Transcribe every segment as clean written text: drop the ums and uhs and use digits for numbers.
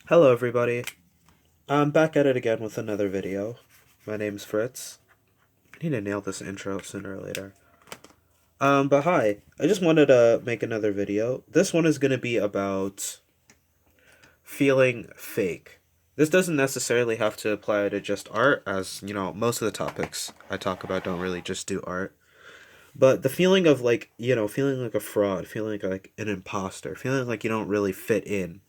Hello everybody. I'm back at it again with another video. My name's Fritz. I need to nail this intro sooner or later. But hi. I just wanted to make another video. This one is going to be about feeling fake. This doesn't necessarily have to apply to just art, as, most of the topics I talk about don't really just do art. But the feeling of feeling like a fraud, feeling like an imposter, feeling like you don't really fit in,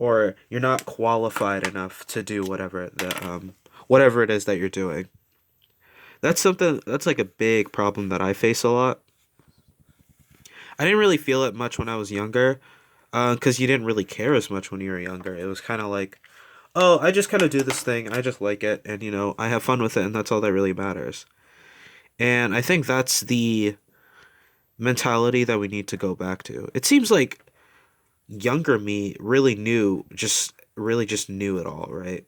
or you're not qualified enough to do whatever it is that you're doing. That's like a big problem that I face a lot. I didn't really feel it much when I was younger, because you didn't really care as much when you were younger. It was kind of like, oh, I just kind of do this thing, and I just like it, and I have fun with it, and that's all that really matters. And I think that's the mentality that we need to go back to. It seems like younger me really just knew it all, right?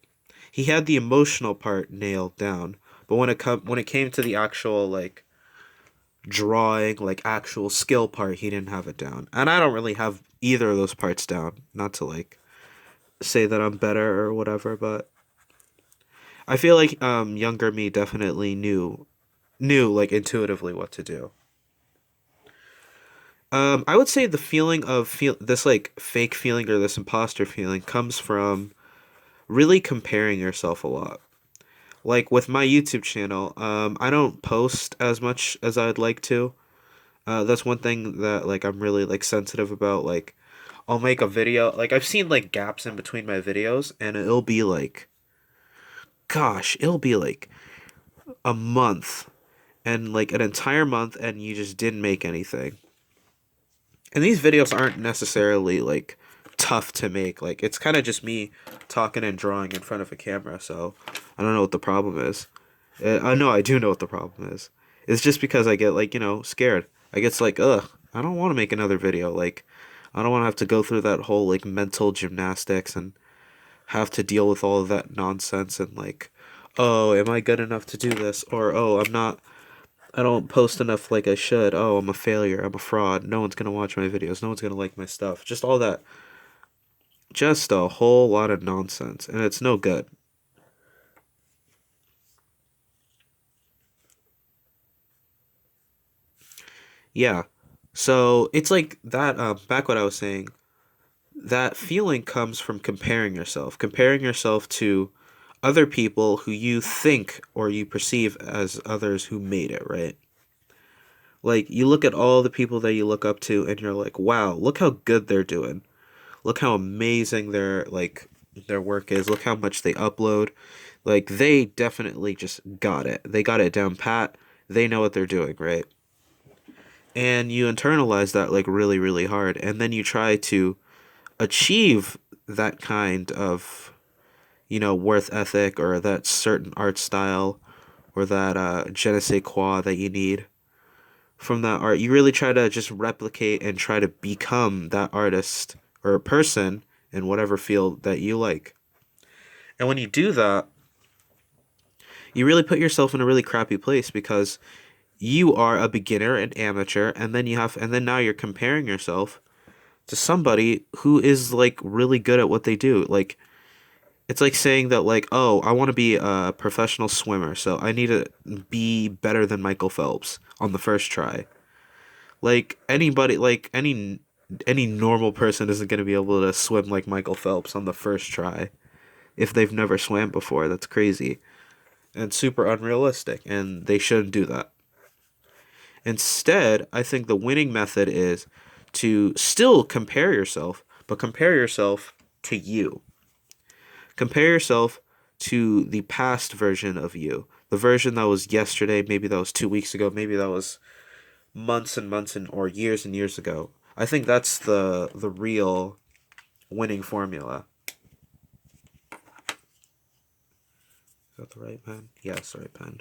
He had the emotional part nailed down, but when it came to the actual drawing, like actual skill part, he didn't have it down. And I don't really have either of those parts down. Not to say that I'm better or whatever, but I feel like younger me definitely knew like intuitively what to do. I would say the feeling of feel this like fake feeling or this imposter feeling comes from really comparing yourself a lot. Like with my YouTube channel, I don't post as much as I'd like to. That's one thing that I'm really sensitive about. Like I'll make a video, like I've seen like gaps in between my videos, and it'll be like a month and like an entire month, and you just didn't make anything. And these videos aren't necessarily tough to make. Like it's kind of just me talking and drawing in front of a camera. So I don't know what the problem is. I know I do know what the problem is. It's just because I get scared. I get like, ugh, I don't want to make another video. Like I don't want to have to go through that whole mental gymnastics and have to deal with all of that nonsense and oh, am I good enough to do this? Or oh, I'm not. I don't post enough like I should. Oh, I'm a failure. I'm a fraud. No one's gonna watch my videos. No one's gonna like my stuff. Just all that. Just a whole lot of nonsense, and it's no good. Yeah. So it's like that. Back what I was saying. That feeling comes from comparing yourself to other people who you think or you perceive as others who made it, right? Like you look at all the people that you look up to, and you're like, wow, look how good they're doing. Look how amazing their work is. Look how much they upload. Like they definitely just got it. They got it down pat. They know what they're doing, right? And you internalize that really really hard, and then you try to achieve that kind of worth ethic or that certain art style or that je ne sais quoi that you need from that art. You really try to just replicate and try to become that artist or person in whatever field that you like. And when you do that, you really put yourself in a really crappy place because you are a beginner, an amateur, and then now you're comparing yourself to somebody who is really good at what they do. Like it's like saying that oh, I want to be a professional swimmer, so I need to be better than Michael Phelps on the first try. Like anybody, any normal person isn't going to be able to swim like Michael Phelps on the first try if they've never swam before. That's crazy and super unrealistic, and they shouldn't do that. Instead, I think the winning method is to still compare yourself, but compare yourself to you. Compare yourself to the past version of you. The version that was yesterday, maybe that was 2 weeks ago, maybe that was months and months or years and years ago. I think that's the real winning formula. Is that the right pen? Yeah, it's the right pen.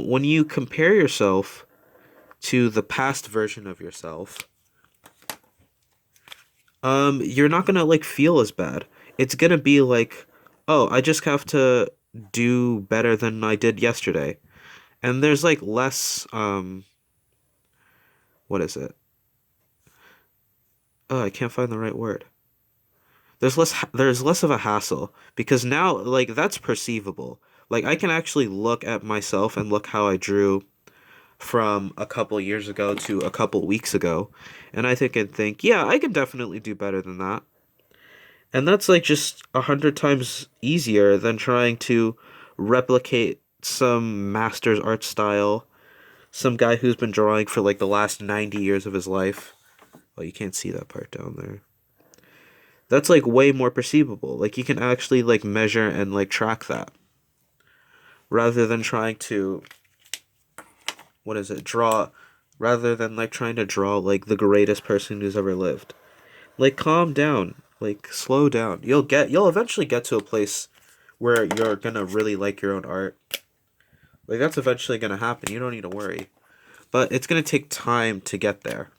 When you compare yourself to the past version of yourself, you're not gonna feel as bad. It's gonna be like, oh, I just have to do better than I did yesterday. And there's less what is it? Oh, I can't find the right word. there's less of a hassle because now like that's perceivable. Like I can actually look at myself and look how I drew from a couple years ago to a couple weeks ago, and I think, yeah, I can definitely do better than that. And that's like just 100 times easier than trying to replicate some master's art style, some guy who's been drawing for like the last 90 years of his life. Well, you can't see that part down there. That's like way more perceivable. Like you can actually like measure and like track that rather than trying to, what is it, draw, rather than like trying to draw like the greatest person who's ever lived. Like calm down, like slow down. You'll eventually get to a place where you're gonna really like your own art. Like that's eventually gonna happen. You don't need to worry. But it's gonna take time to get there.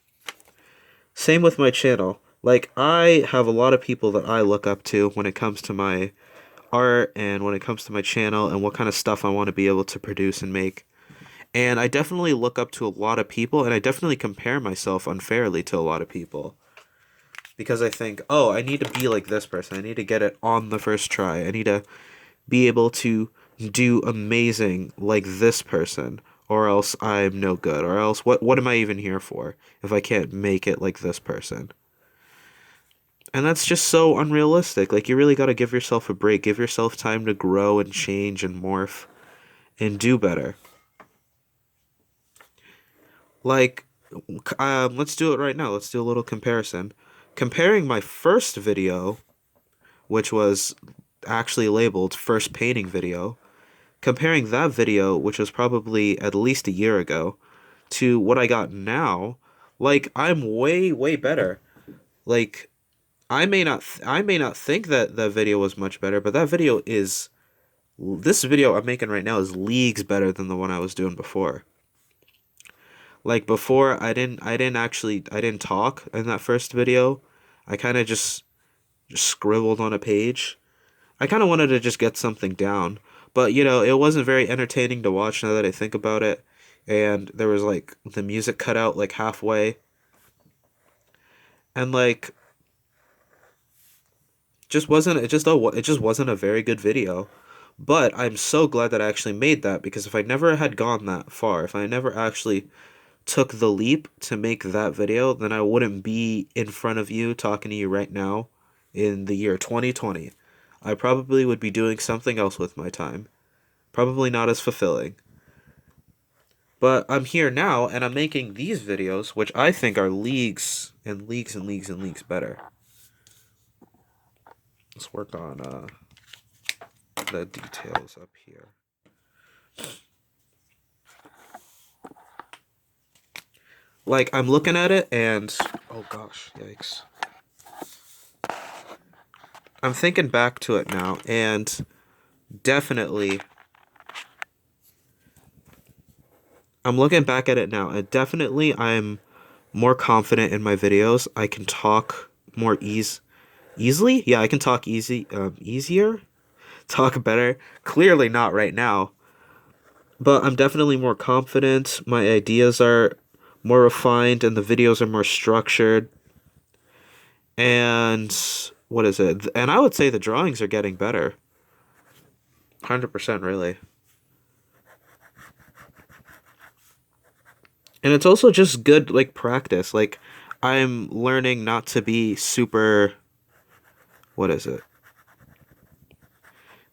Same with my channel. Like I have a lot of people that I look up to when it comes to my art and when it comes to my channel and what kind of stuff I want to be able to produce and make. And I definitely look up to a lot of people and I definitely compare myself unfairly to a lot of people. Because I think, oh, I need to be like this person. I need to get it on the first try. I need to be able to do amazing like this person, or else I'm no good. Or else, what am I even here for if I can't make it like this person? And that's just so unrealistic. Like, you really got to give yourself a break. Give yourself time to grow and change and morph and do better. Like, let's do it right now. Let's do a little comparison. Comparing my first video, which was actually labeled first painting video, comparing that video, which was probably at least a year ago, to what I got now, like I'm way, way better. Like I may not think that that video was much better, but that video is this video I'm making right now is leagues better than the one I was doing before. Like before, I didn't talk in that first video. I kind of just scribbled on a page. I kind of wanted to just get something down, but you know, it wasn't very entertaining to watch now that I think about it. And there was like the music cut out like halfway, and like just wasn't it just wasn't a very good video. But I'm so glad that I actually made that because if I never had gone that far, if I never actually took the leap to make that video, then I wouldn't be in front of you talking to you right now in the year 2020. I probably would be doing something else with my time. Probably not as fulfilling. But I'm here now and I'm making these videos, which I think are leagues and leagues and leagues and leagues better. Let's work on the details up here. Like, I'm looking at it and, oh gosh, yikes. I'm thinking back to it now and definitely, I'm looking back at it now and definitely I'm more confident in my videos. I can talk more easily. Yeah, I can talk easier, talk better. Clearly not right now, but I'm definitely more confident. My ideas are more refined and the videos are more structured. And what is it? And I would say the drawings are getting better. 100% really. And it's also just good like practice. Like I'm learning not to be super, what is it?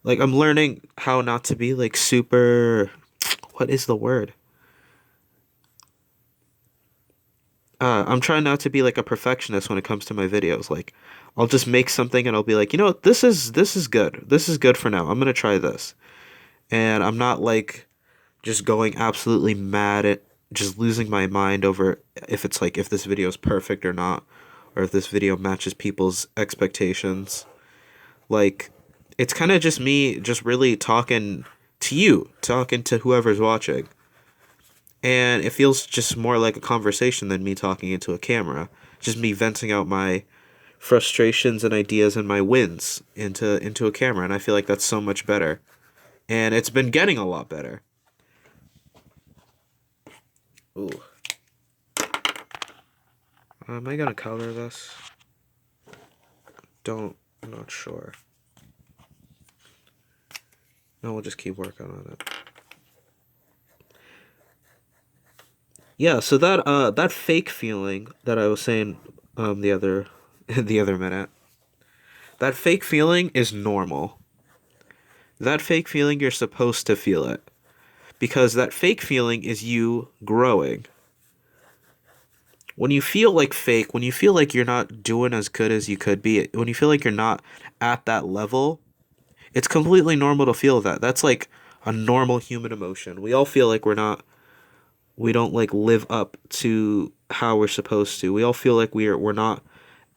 Like I'm learning how not to be like super, what is the word? I'm trying not to be like a perfectionist when it comes to my videos. Like I'll just make something and I'll be like, you know what, this is good. This is good for now. I'm gonna try this. And I'm not like just going absolutely mad at just losing my mind over if it's like if this video is perfect or not, or if this video matches people's expectations. Like it's kind of just me just really talking to you, talking to whoever's watching. And it feels just more like a conversation than me talking into a camera. Just me venting out my frustrations and ideas and my wins into a camera, and I feel like that's so much better. And it's been getting a lot better. Ooh. Am I gonna color this? Don't. I'm not sure. No, we'll just keep working on it. Yeah, so that fake feeling that I was saying the other the other minute. That fake feeling is normal. That fake feeling, you're supposed to feel it because that fake feeling is you growing. When you feel like fake, when you feel like you're not doing as good as you could be, when you feel like you're not at that level, it's completely normal to feel that. That's like a normal human emotion. We all feel like we don't like live up to how we're supposed to. We all feel like we're not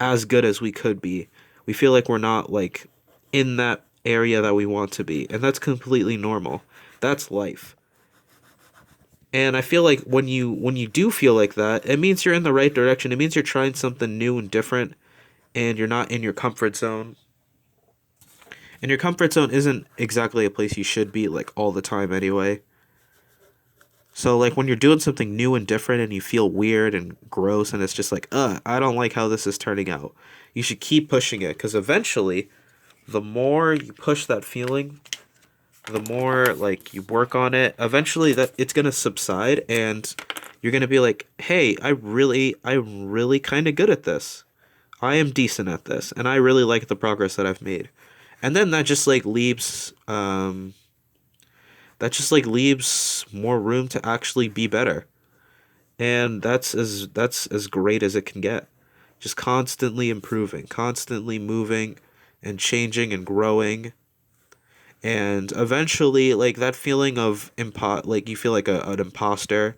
as good as we could be. We feel like we're not like in that area that we want to be, and that's completely normal. That's life. And I feel like when you do feel like that, it means you're in the right direction. It means you're trying something new and different and you're not in your comfort zone. And your comfort zone isn't exactly a place you should be like all the time anyway. So like when you're doing something new and different and you feel weird and gross and it's just like, I don't like how this is turning out. You should keep pushing it because eventually the more you push that feeling, the more like you work on it, eventually that it's going to subside and you're going to be like, "Hey, I'm really kind of good at this. I am decent at this and I really like the progress that I've made." And then that just like leaves more room to actually be better. And that's as great as it can get. Just constantly improving, constantly moving and changing and growing. And eventually like that feeling of like you feel like an imposter.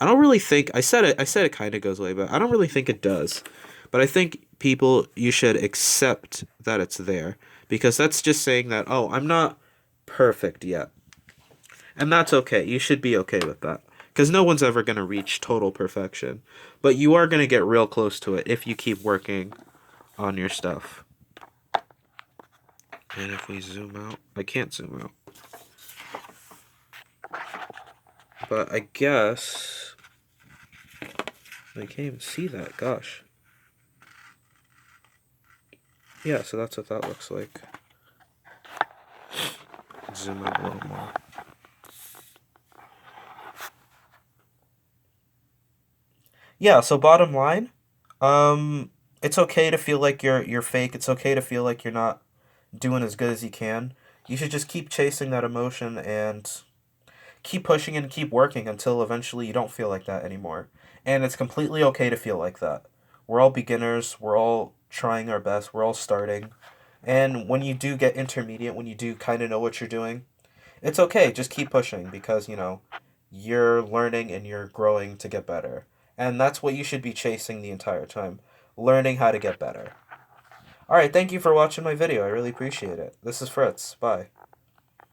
I don't really think I said it kind of goes away, but I don't really think it does. But I think people you should accept that it's there because that's just saying that, "Oh, I'm not perfect yet." And that's okay. You should be okay with that. Because no one's ever going to reach total perfection. But you are going to get real close to it if you keep working on your stuff. And if we zoom out, I can't zoom out. But I guess I can't even see that. Gosh. Yeah, so that's what that looks like. Zoom out a little more. Yeah, so bottom line, it's okay to feel like you're fake. It's okay to feel like you're not doing as good as you can. You should just keep chasing that emotion and keep pushing and keep working until eventually you don't feel like that anymore. And it's completely okay to feel like that. We're all beginners, we're all trying our best, we're all starting. And when you do get intermediate, when you do kind of know what you're doing, it's okay. Just keep pushing because, you're learning and you're growing to get better. And that's what you should be chasing the entire time, learning how to get better. All right, thank you for watching my video. I really appreciate it. This is Fritz. Bye.